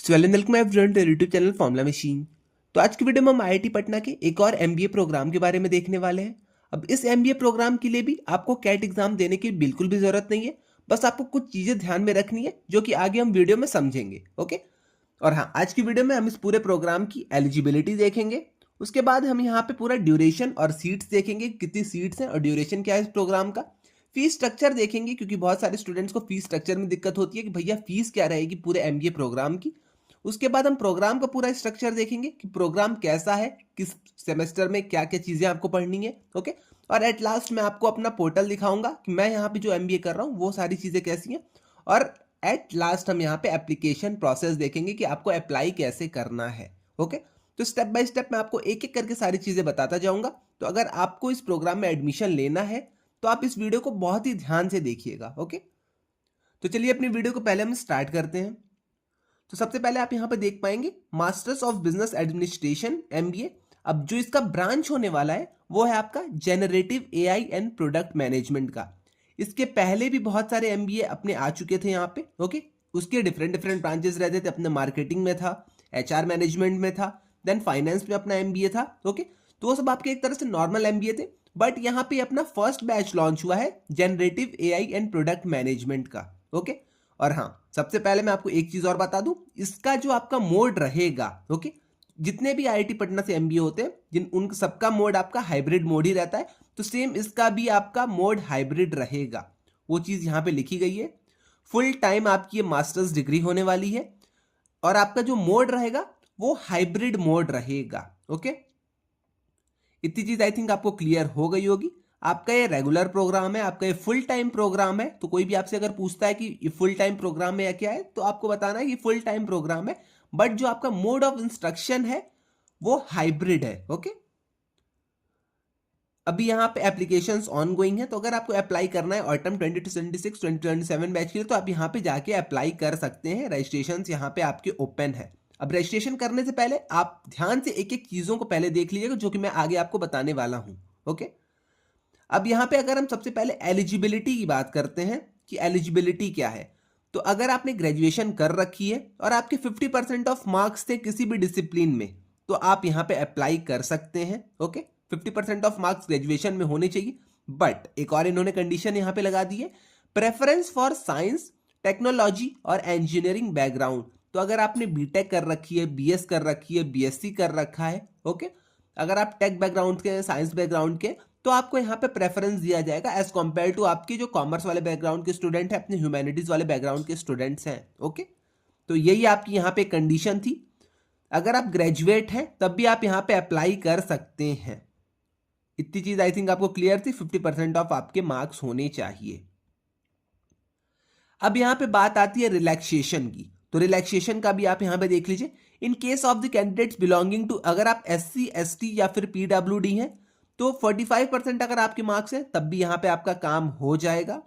So welcome everyone to YouTube channel formula machine. तो आज की वीडियो में हम आईआईटी पटना के एक और एमबीए प्रोग्राम के बारे में देखने वाले हैं। अब इस एमबीए प्रोग्राम के लिए भी आपको कैट एग्जाम देने की बिल्कुल भी जरूरत नहीं है। बस आपको कुछ चीजें ध्यान में रखनी है जो कि आगे हम वीडियो में समझेंगे। ओके। और हाँ, आज की वीडियो में हम इस पूरे प्रोग्राम की एलिजिबिलिटी देखेंगे। उसके बाद हम यहाँ पे पूरा ड्यूरेशन और सीट्स देखेंगे, कितनी सीट्स हैं और ड्यूरेशन क्या है इस प्रोग्राम का। फीस स्ट्रक्चर देखेंगे क्योंकि बहुत सारे स्टूडेंट्स को फीस स्ट्रक्चर में दिक्कत होती है कि भैया फीस क्या रहेगी पूरे एमबीए प्रोग्राम की। उसके बाद हम प्रोग्राम का पूरा स्ट्रक्चर देखेंगे कि प्रोग्राम कैसा है, किस सेमेस्टर में क्या क्या चीजें आपको पढ़नी है। ओके। और एट लास्ट मैं आपको अपना पोर्टल दिखाऊंगा कि मैं यहाँ पे जो एमबीए कर रहा हूँ वो सारी चीजें कैसी हैं। और एट लास्ट हम यहाँ पे एप्लीकेशन प्रोसेस देखेंगे कि आपको अप्लाई कैसे करना है। ओके। तो स्टेप बाय स्टेप मैं आपको एक एक करके सारी चीजें बताता जाऊंगा। तो अगर आपको इस प्रोग्राम में एडमिशन लेना है तो आप इस वीडियो को बहुत ही ध्यान से देखिएगा। ओके। तो चलिए अपनी वीडियो को पहले हम स्टार्ट करते हैं। तो सबसे पहले आप यहां पे देख पाएंगे masters of business administration MBA. अब जो इसका ब्रांच होने वाला है वो है आपका generative AI and product management का। इसके पहले भी बहुत सारे एमबीए अपने आ चुके थे यहाँ पे। ओके। उसके डिफरेंट डिफरेंट ब्रांचेस रहते थे, अपने मार्केटिंग में था, एचआर मैनेजमेंट में था, देन फाइनेंस में अपना एमबीए था। ओके। तो वो सब आपके एक तरह से नॉर्मल एमबीए थे, बट यहाँ पे अपना फर्स्ट बैच लॉन्च हुआ है generative AI and product management का। ओके। और हाँ, सबसे पहले मैं आपको एक चीज और बता दूं, इसका जो आपका मोड रहेगा, ओके, जितने भी आईआईटी पटना से एमबीए होते हैं जिन उन सबका मोड आपका हाइब्रिड मोड ही रहता है। तो सेम इसका भी आपका मोड हाइब्रिड रहेगा, वो चीज यहां पे लिखी गई है। फुल टाइम आपकी ये मास्टर्स डिग्री होने वाली है और आपका जो मोड रहेगा वो हाइब्रिड मोड रहेगा। ओके। इतनी चीज आई थिंक आपको क्लियर हो गई होगी। आपका ये रेगुलर प्रोग्राम है, आपका ये फुल टाइम प्रोग्राम है। तो कोई भी आपसे अगर पूछता है कि ये फुल टाइम प्रोग्राम है या क्या है, तो आपको बताना है ये फुल टाइम प्रोग्राम है, बट जो आपका मोड ऑफ इंस्ट्रक्शन है वो हाइब्रिड है। ओके। अभी यहाँ पे एप्लीकेशंस ऑन गोइंग है, तो अगर आपको अप्लाई करना है ऑटम 2026 2027 बैच के लिए तो आप यहाँ पे जाके अप्लाई कर सकते हैं। रजिस्ट्रेशन यहाँ पे आपके ओपन है। अब रजिस्ट्रेशन करने से पहले आप ध्यान से एक एक चीजों को पहले देख लीजिएगा जो कि मैं आगे आपको बताने वाला हूं। ओके। अब यहां पे अगर हम सबसे पहले एलिजिबिलिटी की बात करते हैं कि एलिजिबिलिटी क्या है, तो अगर आपने ग्रेजुएशन कर रखी है और आपके 50% ऑफ मार्क्स थे किसी भी डिसिप्लिन में, तो आप यहां पे अप्लाई कर सकते हैं। ओके। 50% ऑफ मार्क्स ग्रेजुएशन में होने चाहिए, बट एक और इन्होंने कंडीशन यहां पे लगा दी है, प्रेफरेंस फॉर साइंस, टेक्नोलॉजी और इंजीनियरिंग बैकग्राउंड। तो अगर आपने बीटेक कर रखी है, बीएस कर रखी है, बीएससी कर रखा है, ओके, अगर आप टेक बैकग्राउंड के, साइंस बैकग्राउंड के, तो आपको यहाँ पे प्रेफरेंस दिया जाएगा एज कंपेयर टू आपके जो कॉमर्स वाले बैकग्राउंड के स्टूडेंट हैं, अपने ह्यूमैनिटीज वाले बैकग्राउंड के स्टूडेंट्स हैं। ओके। तो यही आपकी यहाँ पे कंडीशन थी। अगर आप ग्रेजुएट हैं तब भी आप यहाँ पे अप्लाई कर सकते हैं। इतनी चीज आई थिंक आपको क्लियर थी। 50% ऑफ आपके मार्क्स होने चाहिए। अब यहाँ पे बात आती है रिलैक्सेशन की। तो रिलैक्सेशन का भी आप यहाँ पे देख लीजिए। In case of the candidates belonging to, अगर आप एससी, एसटी या फिर पीडब्ल्यूडी हैं तो 45% अगर आपके मार्क्स हैं तब भी यहाँ पे आपका काम हो जाएगा।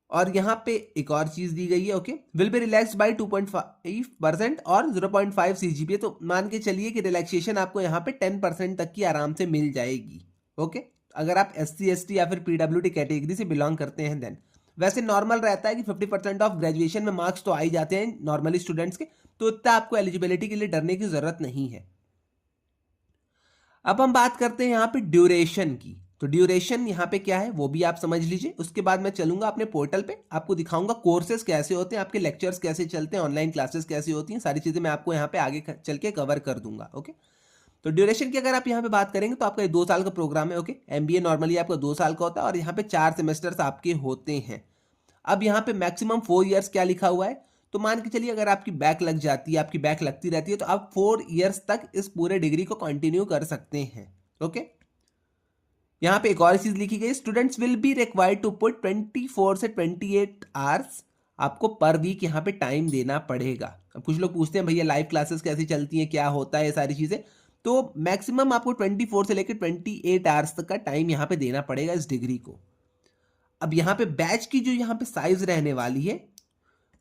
और यहाँ पे एक और चीज दी गई है, okay, will be relaxed by 2.5% और 0.5 सीजीपीए। तो मान के चलिए कि रिलैक्सेशन आपको यहाँ पे 10% तक की आराम से मिल जाएगी। ओके। अगर आप एससी, एसटी या फिर पीडब्ल्यूडी कैटेगरी से बिलोंग करते हैं देन। वैसे नॉर्मल रहता है कि 50% ऑफ ग्रेजुएशन में मार्क्स तो आ ही जाते हैं नॉर्मली स्टूडेंट्स के, तो इतना आपको एलिजिबिलिटी के लिए डरने की जरूरत नहीं है। अब हम बात करते हैं यहाँ पे ड्यूरेशन की। तो ड्यूरेशन यहाँ पे क्या है वो भी आप समझ लीजिए। उसके बाद मैं चलूंगा अपने पोर्टल पे, आपको दिखाऊंगा कोर्सेज कैसे होते हैं, आपके लेक्चर्स कैसे चलते हैं, ऑनलाइन क्लासेस कैसे होती हैं, सारी चीजें मैं आपको यहाँ पे आगे चल के कवर कर दूंगा। ओके। तो ड्यूरेशन की अगर आप यहाँ पे बात करेंगे तो आपका ये 2 साल का प्रोग्राम है। ओके। एमबीए नॉर्मली आपका 2 साल का होता है और यहाँ पे 4 सेमेस्टर्स आपके होते हैं। अब यहाँ पे मैक्सिमम 4 ईयर्स क्या लिखा हुआ है, तो मान के चलिए अगर आपकी बैक लग जाती है, आपकी बैक लगती रहती है, तो आप 4 ईयर्स तक इस पूरे डिग्री को कंटिन्यू कर सकते हैं। ओके। यहां पे एक और चीज लिखी गई, students will be required to put 24 से 28 आवर्स आपको पर वीक यहाँ पे टाइम देना पड़ेगा। अब कुछ लोग पूछते हैं भैया लाइव क्लासेस कैसी चलती हैं, क्या होता है, ये सारी चीजें। तो मैक्सिमम आपको 24 से लेकर 28 आवर्स तक का टाइम यहाँ पे देना पड़ेगा इस डिग्री को। अब यहाँ पे बैच की जो यहाँ पे साइज रहने वाली है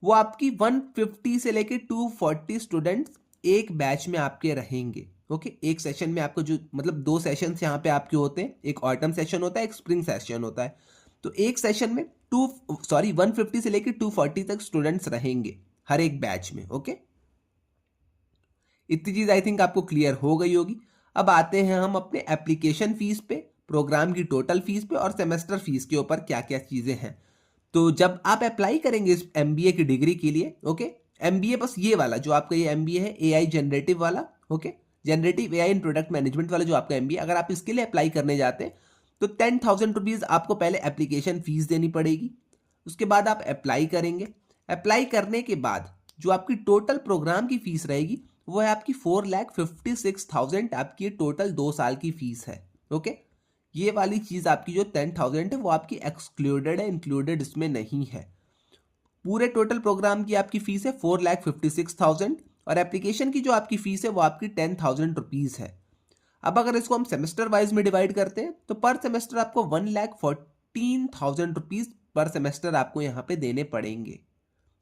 वो आपकी 150 से लेकर 240 स्टूडेंट्स एक बैच में आपके रहेंगे। ओके। एक सेशन में आपको जो मतलब 2 सेशंस यहाँ पे आपके होते हैं, एक ऑटम सेशन होता है, एक स्प्रिंग सेशन होता है। तो एक सेशन में 150 से लेकर 240 तक स्टूडेंट्स रहेंगे। हर एक बैच में। ओके, इतनी चीज आई थिंक आपको क्लियर हो गई होगी। अब आते हैं हम अपने एप्लीकेशन फीस पे, प्रोग्राम की टोटल फीस पे और सेमेस्टर फीस के ऊपर क्या क्या चीजें हैं। तो जब आप अप्लाई करेंगे इस एमबीए की डिग्री के लिए, ओके, एमबीए बस ये वाला जो आपका ये एमबीए है एआई जनरेटिव वाला, ओके, जनरेटिव एआई इन प्रोडक्ट मैनेजमेंट वाला जो आपका एमबीए, अगर आप इसके लिए अप्लाई करने जाते हैं तो 10,000 रुपीज आपको पहले एप्लीकेशन फीस देनी पड़ेगी। उसके बाद आप अप्लाई करेंगे। अप्लाई करने के बाद जो आपकी टोटल प्रोग्राम की फीस रहेगी वो है आपकी 4,56,000, आपकी टोटल 2 साल की फीस है। ओके, ये वाली चीज आपकी जो 10,000 है वो आपकी एक्सक्लूडेड है, इंक्लूडेड इसमें नहीं है। पूरे टोटल प्रोग्राम की आपकी फीस है 4,56,000 और एप्लीकेशन की जो आपकी फीस है वो आपकी 10,000 रुपीज है। अब अगर इसको हम सेमेस्टर वाइज में डिवाइड करते हैं तो पर सेमेस्टर आपको 1,14,000 रुपीज पर सेमेस्टर आपको यहाँ पे देने पड़ेंगे।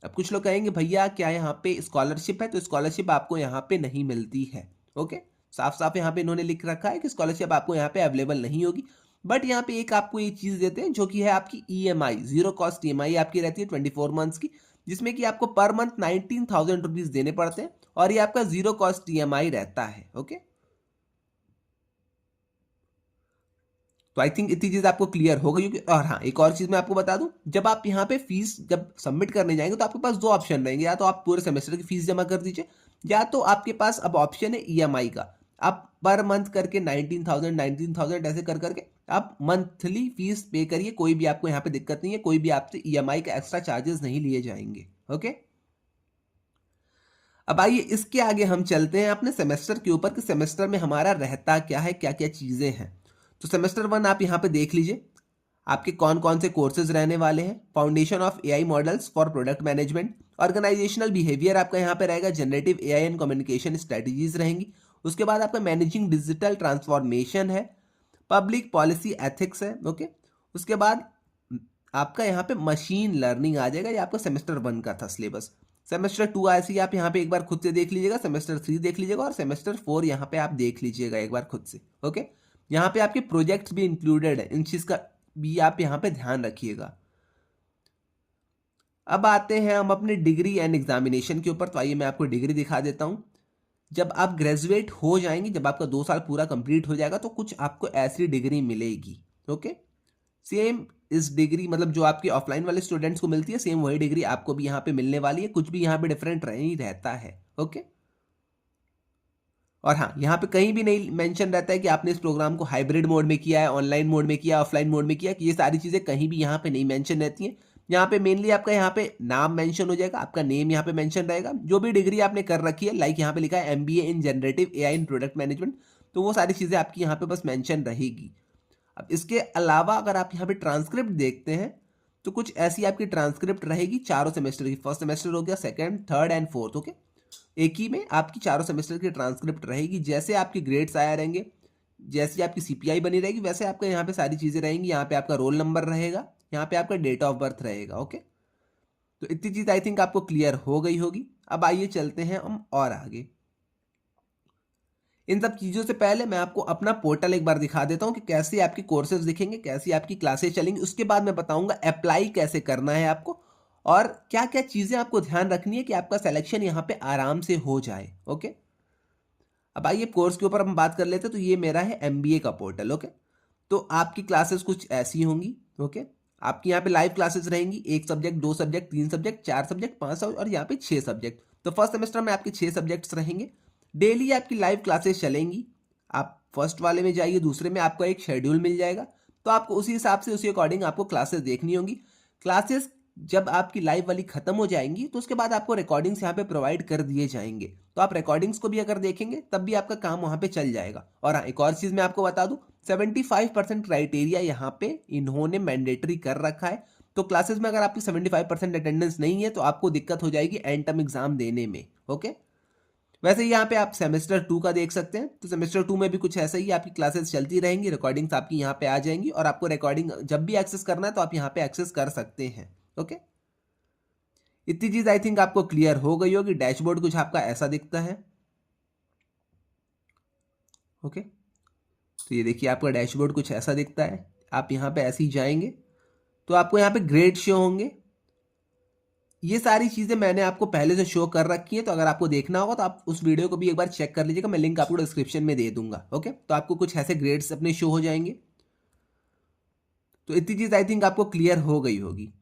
अब कुछ लोग कहेंगे भैया क्या यहाँ पे स्कॉलरशिप है, तो स्कॉलरशिप आपको यहाँ पे नहीं मिलती है। ओके, साफ साफ यहाँ पे इन्होंने लिख रखा है कि स्कॉलरशिप आपको यहाँ पे अवेलेबल नहीं होगी। बट यहाँ पे एक आपको ये चीज देते हैं जो कि है आपकी ईएमआई, जीरो कॉस्ट ईएमआई आपकी रहती है 24 मंथ्स की, जिसमें कि आपको पर मंथ 19,000 रुपीज देने पड़ते हैं और ये आपका जीरो कॉस्ट ईएमआई रहता है। ओके, तो आई थिंक इतनी चीज आपको क्लियर हो गई होगी। और हाँ, एक और चीज मैं आपको बता दूं, जब आप यहाँ पे फीस जब सबमिट करने जाएंगे तो आपके पास दो ऑप्शन रहेंगे, या तो आप पूरे सेमेस्टर की फीस जमा कर दीजिए, या तो आपके पास अब ऑप्शन है ईएमआई का। आप पर मंथ करके 19,000 ऐसे कर करके आप मंथली फीस पे करिए, कोई भी आपको यहाँ पे दिक्कत नहीं है, कोई भी आपसे ईएमआई का एक्स्ट्रा चार्जेस नहीं लिए जाएंगे। ओके, अब आइए इसके आगे हम चलते हैं अपने सेमेस्टर के ऊपर कि सेमेस्टर में हमारा रहता क्या है, क्या क्या चीजें हैं। तो सेमेस्टर 1 आप यहाँ पे देख लीजिए आपके कौन कौन से कोर्सेज रहने वाले हैं। Foundation of AI models for product management, organisational behaviour आपका यहाँ पे रहेगा, generative AI and communication strategies रहेंगी। उसके बाद आपका मैनेजिंग डिजिटल ट्रांसफॉर्मेशन है, पब्लिक पॉलिसी एथिक्स है। ओके, उसके बाद आपका यहाँ पे मशीन लर्निंग आ जाएगा, ये आपका सेमेस्टर 1 का था सिलेबस। सेमेस्टर 2 ऐसे ही आप यहाँ पे एक बार खुद से देख लीजिएगा, सेमेस्टर 3 देख लीजिएगा और सेमेस्टर 4 यहाँ पे आप देख लीजिएगा एक बार खुद से। ओके, यहाँ पे आपके प्रोजेक्ट्स भी इंक्लूडेड है, इन चीज का भी आप यहाँ पे ध्यान रखिएगा। अब आते हैं हम अपने डिग्री एंड एग्जामिनेशन के ऊपर। तो आइए मैं आपको डिग्री दिखा देता हूँ। जब आप ग्रेजुएट हो जाएंगे, जब आपका 2 साल पूरा कंप्लीट हो जाएगा तो कुछ आपको ऐसी डिग्री मिलेगी। ओके, सेम इस डिग्री मतलब जो आपके ऑफलाइन वाले स्टूडेंट्स को मिलती है, सेम वही डिग्री आपको भी यहाँ पे मिलने वाली है, कुछ भी यहाँ पे डिफरेंट नहीं रहता है। ओके, और हाँ, यहाँ पे कहीं भी नहीं मेंशन रहता है कि आपने इस प्रोग्राम को हाइब्रिड मोड में किया है, ऑनलाइन मोड में किया, ऑफलाइन मोड में किया, कि ये सारी चीज़ें कहीं भी यहाँ पे नहीं मेंशन रहती हैं। यहाँ पे मेनली आपका यहाँ पे नाम मेंशन हो जाएगा, आपका नेम यहाँ पे मेंशन रहेगा, जो भी डिग्री आपने कर रखी है, लाइक यहाँ पे लिखा है MBA in generative AI in product management, तो वो सारी चीज़ें आपकी यहाँ पे बस मेंशन रहेगी। अब इसके अलावा अगर आप यहाँ पे ट्रांसक्रिप्ट देखते हैं तो कुछ ऐसी आपकी ट्रांसक्रिप्ट रहेगी चारों सेमेस्टर की। फर्स्ट सेमेस्टर हो गया, second, third and fourth. Okay, एक ही में आपकी चारों सेमेस्टर की ट्रांसक्रिप्ट रहेगी। जैसे आपके ग्रेड्स आया रहेंगे, जैसी आपकी सीपीआई बनी रहेगी, वैसे आपका यहाँ पे सारी चीज़ें रहेंगी। यहाँ पे आपका रोल नंबर रहेगा, यहाँ पे आपका डेट ऑफ बर्थ रहेगा। ओके, तो इतनी चीज़ आई थिंक आपको क्लियर हो गई होगी। अब आइए चलते हैं हम और आगे। इन सब चीज़ों से पहले मैं आपको अपना पोर्टल एक बार दिखा देता हूँ कि कैसे आपकी कोर्सेज दिखेंगे, कैसी आपकी क्लासेस चलेंगी। उसके बाद मैं बताऊंगा अप्लाई कैसे करना है आपको और क्या क्या चीज़ें आपको ध्यान रखनी है कि आपका सिलेक्शन यहाँ पे आराम से हो जाए। ओके, अब आइए कोर्स के ऊपर हम बात कर लेते हैं। तो ये मेरा है एमबीए का पोर्टल। ओके, तो आपकी क्लासेस कुछ ऐसी होंगी। ओके, आपकी यहाँ पे लाइव क्लासेस रहेंगी, 1 subject, 2 subject, 3 subject, 4 subject, 5 subject और यहाँ पे 6 सब्जेक्ट। तो फर्स्ट सेमेस्टर में आपके 6 सब्जेक्ट्स रहेंगे। डेली आपकी लाइव क्लासेस चलेंगी। आप फर्स्ट वाले में जाइए, दूसरे में आपको एक शेड्यूल मिल जाएगा, तो आपको उसी हिसाब से उसी अकॉर्डिंग आपको क्लासेस देखनी होंगी। क्लासेस जब आपकी लाइव वाली खत्म हो जाएंगी तो उसके बाद आपको रिकॉर्डिंग्स यहाँ पे प्रोवाइड कर दिए जाएंगे, तो आप रिकॉर्डिंग्स को भी अगर देखेंगे तब भी आपका काम वहाँ पे चल जाएगा। और हाँ, एक और चीज़ मैं आपको बता दूं, 75% क्राइटेरिया यहाँ पे इन्होंने मैंडेटरी कर रखा है। तो क्लासेस में अगर आपकी 75% अटेंडेंस नहीं है तो आपको दिक्कत हो जाएगी एंड टर्म एग्जाम देने में। ओके, वैसे यहाँ पे आप सेमेस्टर 2 का देख सकते हैं। तो सेमेस्टर 2 में भी कुछ ऐसा ही, आपकी क्लासेस चलती रहेंगी, रिकॉर्डिंग्स आपकी यहाँ पे आ जाएंगी और आपको रिकॉर्डिंग जब भी एक्सेस करना है तो आप यहाँ पे एक्सेस कर सकते हैं। ओके, इतनी चीज आई थिंक आपको क्लियर हो गई होगी। डैशबोर्ड कुछ आपका ऐसा दिखता है। ओके, तो ये देखिए आपका डैशबोर्ड कुछ ऐसा दिखता है। आप यहाँ पे ऐसे ही जाएंगे तो आपको यहाँ पे ग्रेड शो होंगे। ये सारी चीज़ें मैंने आपको पहले से शो कर रखी है, तो अगर आपको देखना होगा तो आप उस वीडियो को भी एक बार चेक कर लीजिएगा, मैं लिंक आपको डिस्क्रिप्शन में दे दूंगा। ओके, तो आपको कुछ ऐसे ग्रेड्स अपने शो हो जाएंगे। तो इतनी चीज़ आई थिंक आपको क्लियर हो गई होगी।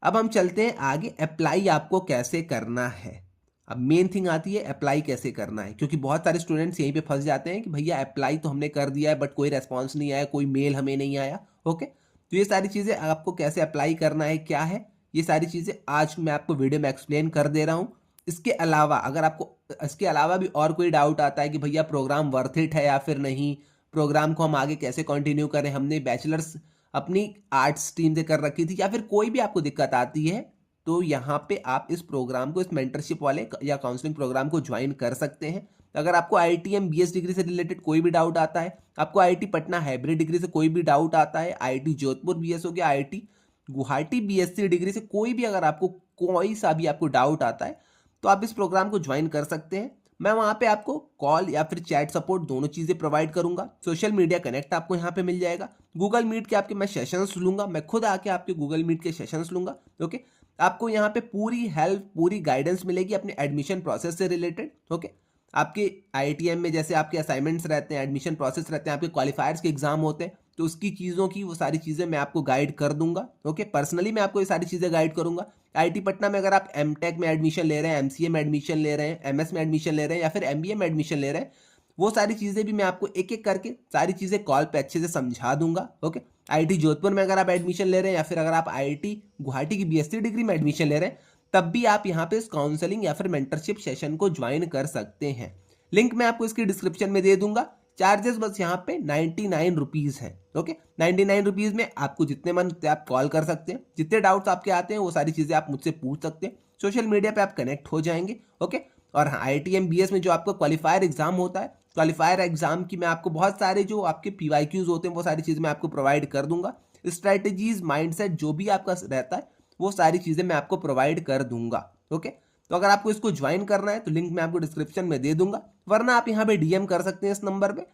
अब हम चलते हैं आगे, अप्लाई आपको कैसे करना है। अब मेन थिंग आती है अप्लाई कैसे करना है, क्योंकि बहुत सारे स्टूडेंट्स यहीं पे फंस जाते हैं कि भैया अप्लाई तो हमने कर दिया है बट कोई रेस्पॉन्स नहीं आया, कोई मेल हमें नहीं आया। ओके, तो ये सारी चीज़ें आपको कैसे अप्लाई करना है क्या है, ये सारी चीज़ें आज मैं आपको वीडियो में एक्सप्लेन कर दे रहा हूँ। इसके अलावा अगर आपको इसके अलावा भी और कोई डाउट आता है कि भैया प्रोग्राम वर्थ इट है या फिर नहीं, प्रोग्राम को हम आगे कैसे कंटिन्यू करें, हमने बैचलर्स अपनी आर्ट्स स्ट्रीम से कर रखी थी, या फिर कोई भी आपको दिक्कत आती है, तो यहाँ पे आप इस प्रोग्राम को, इस मेंटरशिप वाले या काउंसलिंग प्रोग्राम को ज्वाइन कर सकते हैं। अगर आपको आईआईटीएम बीएस डिग्री से रिलेटेड कोई भी डाउट आता है, आपको आईआईटी पटना हाइब्रिड डिग्री से कोई भी डाउट आता है, आईआईटी जोधपुर बीएस हो गया, आईआईटी गुवाहाटी बीएससी डिग्री से कोई भी अगर आपको कोई सा भी आपको डाउट आता है, तो आप इस प्रोग्राम को ज्वाइन कर सकते हैं। मैं वहाँ पे आपको कॉल या फिर चैट सपोर्ट दोनों चीज़ें प्रोवाइड करूंगा। सोशल मीडिया कनेक्ट आपको यहाँ पे मिल जाएगा। गूगल मीट के आपके मैं सेशंस लूंगा, मैं खुद आके आपके गूगल मीट के सेशंस लूंगा। ओके, आपको यहाँ पे पूरी हेल्प, पूरी गाइडेंस मिलेगी अपने एडमिशन प्रोसेस से रिलेटेड। ओके, आपके आईआईटीएम में जैसे आपके असाइनमेंट्स रहते हैं, एडमिशन प्रोसेस रहते हैं, आपके क्वालिफायर्स के एग्जाम होते हैं, तो उसकी चीज़ों की वो सारी चीज़ें मैं आपको गाइड कर दूंगा। ओके, पर्सनली मैं आपको ये सारी चीज़ें गाइड करूंगा। आईआईटी पटना में अगर आप एमटेक में एडमिशन ले रहे हैं, एमसीए में एडमिशन ले रहे हैं, एमएस में एडमिशन ले रहे हैं या फिर एमबीए में एडमिशन ले रहे हैं, वो सारी चीज़ें भी मैं आपको एक एक करके सारी चीज़ें कॉल पे अच्छे से समझा दूंगा। ओके, आईआईटी जोधपुर में अगर आप एडमिशन ले रहे हैं या फिर अगर आप आईआईटी गुवाहाटी की बीएससी डिग्री में एडमिशन ले रहे हैं, तब भी आप यहाँ पे इस काउंसलिंग या फिर मेंटरशिप सेशन को ज्वाइन कर सकते हैं। लिंक मैं आपको इसकी डिस्क्रिप्शन में दे दूंगा। चार्जेस बस यहाँ पे 99 रुपीज़ है। ओके, 99 रुपीज़ में आपको जितने मन उतने आप कॉल कर सकते हैं, जितने डाउट्स आपके आते हैं वो सारी चीज़ें आप मुझसे पूछ सकते हैं। सोशल मीडिया पे आप कनेक्ट हो जाएंगे। ओके, और हाँ, आईआईटीएम बीएस में जो आपका क्वालिफायर एग्जाम होता है, क्वालिफायर एग्जाम की मैं आपको बहुत सारे जो आपके पीवाईक्यूज होते हैं वो सारी चीज़ें मैं आपको प्रोवाइड कर दूंगा। स्ट्रैटेजीज, माइंडसेट जो भी आपका रहता है वो सारी चीज़ें मैं आपको प्रोवाइड कर दूंगा। ओके, तो अगर आपको इसको ज्वाइन करना है तो लिंक मैं आपको डिस्क्रिप्शन में दे दूंगा, वरना आप यहाँ पे डीएम कर सकते हैं इस नंबर पे,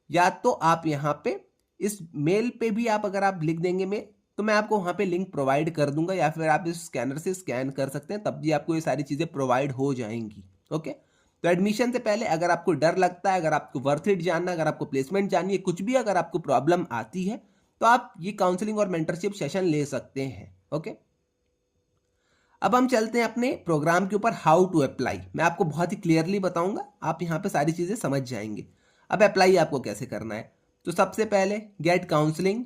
या तो आप यहाँ पे इस मेल पे भी आप अगर आप लिख देंगे मेल, तो मैं आपको वहाँ पे लिंक प्रोवाइड कर दूंगा, या फिर आप इस स्कैनर से स्कैन कर सकते हैं, तब भी आपको ये सारी चीज़ें प्रोवाइड हो जाएंगी। ओके, तो एडमिशन से पहले अगर आपको डर लगता है, अगर आपको वर्थ इट जानना, अगर आपको प्लेसमेंट जाननी है, कुछ भी अगर आपको प्रॉब्लम आती है, तो आप ये काउंसलिंग और मेंटरशिप सेशन ले सकते हैं। ओके, अब हम चलते हैं अपने प्रोग्राम के ऊपर, हाउ टू अप्लाई। मैं आपको बहुत ही क्लियरली बताऊंगा, आप यहाँ पे सारी चीज़ें समझ जाएंगे। अब अप्लाई आपको कैसे करना है, तो सबसे पहले get counselling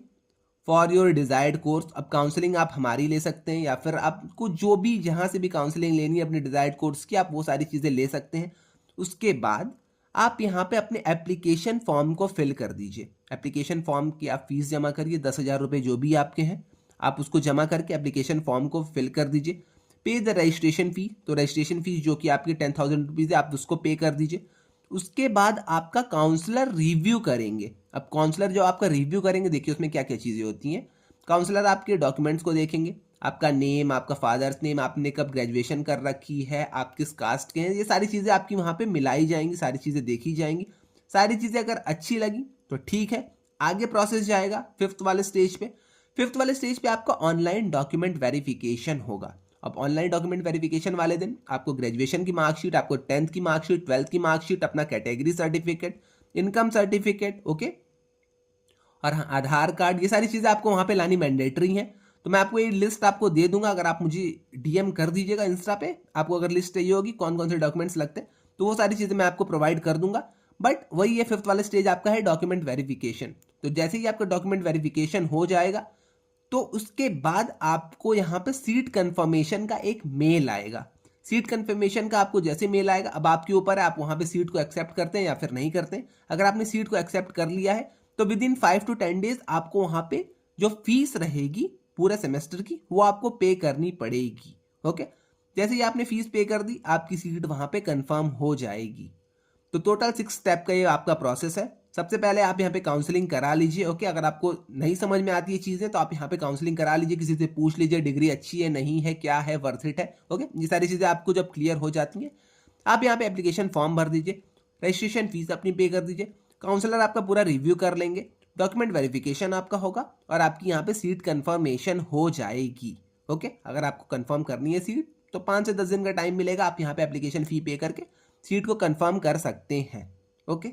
for your desired course. अब काउंसलिंग आप हमारी ले सकते हैं, या फिर आपको जो भी जहाँ से भी काउंसलिंग लेनी है अपने डिजायर्ड कोर्स की, आप वो सारी चीज़ें ले सकते हैं। उसके बाद आप यहाँ पे अपने एप्लीकेशन फॉर्म को फिल कर दीजिए। एप्लीकेशन फॉर्म की आप फीस जमा करिए, 10,000 रुपये जो भी आपके हैं, आप उसको जमा करके एप्लीकेशन फॉर्म को फिल कर दीजिए। पे द रजिस्ट्रेशन फी, तो रजिस्ट्रेशन फीस जो कि आपकी 10,000 रुपीज़ है, आप उसको पे कर दीजिए। उसके बाद आपका काउंसलर रिव्यू करेंगे। अब काउंसलर जो आपका रिव्यू करेंगे, देखिए उसमें क्या क्या चीज़ें होती हैं। काउंसलर आपके डॉक्यूमेंट्स को देखेंगे, आपका नेम, आपका फादर्स नेम, आपने कब ग्रेजुएशन कर रखी है, आप किस कास्ट के हैं, ये सारी चीज़ें आपकी वहाँ पे मिलाई जाएंगी, सारी चीज़ें देखी जाएंगी। सारी चीज़ें अगर अच्छी लगी तो ठीक है, आगे प्रोसेस जाएगा फिफ्थ वाले स्टेज पे। फिफ्थ वाले स्टेज पे आपका ऑनलाइन डॉक्यूमेंट वेरिफिकेशन होगा। अब ऑनलाइन डॉक्यूमेंट वेरिफिकेशन वाले दिन आपको ग्रेजुएशन की मार्कशीट, आपको 10th की मार्कशीट, 12th की मार्कशीट, अपना category certificate, income certificate, okay, और हाँ, आधार कार्ड, ये सारी चीज़ें आपको वहाँ पे लानी मैंडेटरी हैं। तो मैं आपको ये लिस्ट आपको दे दूंगा, अगर आप मुझे डीएम कर दीजिएगा इंस्टा पे, आपको अगर लिस्ट चाहिए होगी कौन कौन से डॉक्यूमेंट्स लगते हैं, तो वो सारी चीज़ें मैं आपको प्रोवाइड कर दूंगा। बट वही ये फिफ्थ वाला स्टेज आपका है डॉक्यूमेंट वेरिफिकेशन। तो जैसे ही आपका डॉक्यूमेंट वेरिफिकेशन हो जाएगा, तो उसके बाद आपको यहाँ पे सीट कंफर्मेशन का एक मेल आएगा। सीट कंफर्मेशन का आपको जैसे मेल आएगा, अब आपके ऊपर है, आप वहाँ पे सीट को एक्सेप्ट करते हैं या फिर नहीं करते हैं। अगर आपने सीट को एक्सेप्ट कर लिया है तो विद इन 5 to 10 डेज आपको वहाँ पे जो फीस रहेगी पूरे सेमेस्टर की, वो आपको पे करनी पड़ेगी। ओके, जैसे ही आपने फीस पे कर दी, आपकी सीट वहाँ पे कंफर्म हो जाएगी। तो टोटल 6 स्टेप का ये आपका प्रोसेस है। सबसे पहले आप यहाँ पे काउंसलिंग करा लीजिए। ओके, अगर आपको नहीं समझ में आती है चीज़ें तो आप यहाँ पे काउंसलिंग करा लीजिए, किसी से पूछ लीजिए डिग्री अच्छी है नहीं है, क्या है, वर्थ इट है। ओके, ये सारी चीज़ें आपको जब क्लियर हो जाती हैं, आप यहाँ पे एप्लीकेशन फॉर्म भर दीजिए, रजिस्ट्रेशन फीस अपनी पे कर दीजिए, काउंसलर आपका पूरा रिव्यू कर लेंगे, डॉक्यूमेंट वेरिफिकेशन आपका होगा और आपकी यहाँ पे सीट कन्फर्मेशन हो जाएगी। ओके, अगर आपको कन्फर्म करनी है सीट तो 5 से 10 दिन का टाइम मिलेगा, आप यहाँ पे एप्लीकेशन फ़ी पे करके सीट को कंफर्म कर सकते हैं। ओके,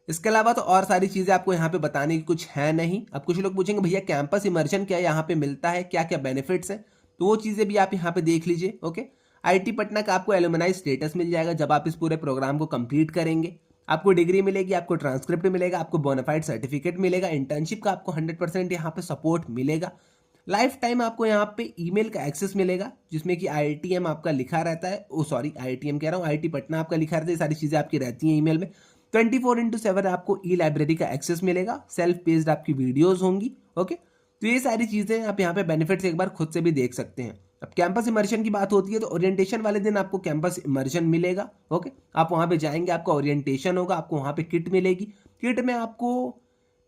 इसके अलावा तो और सारी चीज़ें आपको यहाँ पे बताने की कुछ है नहीं। अब कुछ लोग पूछेंगे भैया कैंपस इमर्शन क्या यहाँ पे मिलता है, क्या क्या बेनिफिट्स हैं, तो वो चीज़ें भी आप यहाँ पे देख लीजिए। ओके, आईटी पटना का आपको एलुमनाई स्टेटस मिल जाएगा जब आप इस पूरे प्रोग्राम को कंप्लीट करेंगे। आपको डिग्री मिलेगी, आपको ट्रांसक्रिप्ट मिलेगा, आपको बोनाफाइड सर्टिफिकेट मिलेगा, इंटर्नशिप का आपको 100% यहाँ पे सपोर्ट मिलेगा। लाइफ टाइम आपको यहाँ पे ईमेल का एक्सेस मिलेगा जिसमें कि IITM आपका लिखा रहता है। ओ सॉरी, IITM कह रहा हूँ, आईटी पटना आपका लिखा रहता है। ये सारी चीज़ें आपकी रहती हैं ईमेल में। 24/7 आपको लाइब्रेरी का एक्सेस मिलेगा, सेल्फ पेज्ड आपकी वीडियोस होंगी। ओके, तो ये सारी चीज़ें आप यहाँ पे बेनिफिट्स एक बार खुद से भी देख सकते हैं। अब कैंपस इमर्शन की बात होती है तो ओरिएंटेशन वाले दिन आपको कैंपस इमर्शन मिलेगा। ओके, आप वहाँ पे जाएंगे, आपका ओरिएंटेशन होगा, आपको वहाँ पे किट मिलेगी। किट में आपको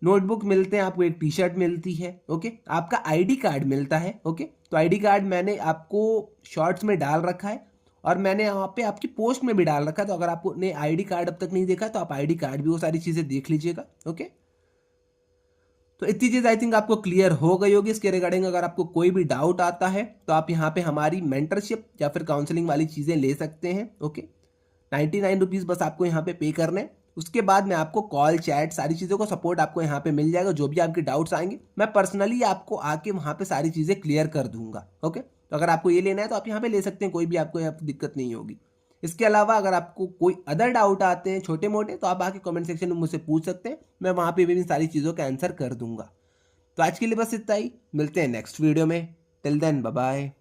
नोटबुक मिलते हैं, आपको एक टी-शर्ट मिलती है। ओके, आपका ID कार्ड मिलता है। ओके, तो ID कार्ड मैंने आपको शॉर्ट्स में डाल रखा है और मैंने यहाँ पे आपकी पोस्ट में भी डाल रखा है, तो अगर आपने ID कार्ड अब तक नहीं देखा तो आप ID कार्ड भी वो सारी चीज़ें देख लीजिएगा। ओके, तो इतनी चीज़ आई थिंक आपको क्लियर हो गई होगी। इसके रिगार्डिंग अगर आपको कोई भी डाउट आता है तो आप यहाँ पे हमारी मेंटरशिप या फिर काउंसलिंग वाली चीज़ें ले सकते हैं। ओके, 99 रुपीज़ बस आपको यहाँ पे करने, उसके बाद में आपको कॉल चैट सारी चीज़ों का सपोर्ट आपको यहाँ पे मिल जाएगा। जो भी आपके डाउट्स आएंगे मैं पर्सनली आपको आके वहाँ पे सारी चीज़ें क्लियर कर दूंगा। ओके, तो अगर आपको ये लेना है तो आप यहाँ पे ले सकते हैं, कोई भी आपको यहाँ पे दिक्कत नहीं होगी। इसके अलावा अगर आपको कोई अदर डाउट आते हैं छोटे मोटे तो आप आके कमेंट सेक्शन में मुझसे पूछ सकते हैं, मैं वहाँ पे भी इन सारी चीज़ों का आंसर कर दूंगा। तो आज के लिए बस इतना ही, मिलते हैं नेक्स्ट वीडियो में। Till then bye bye.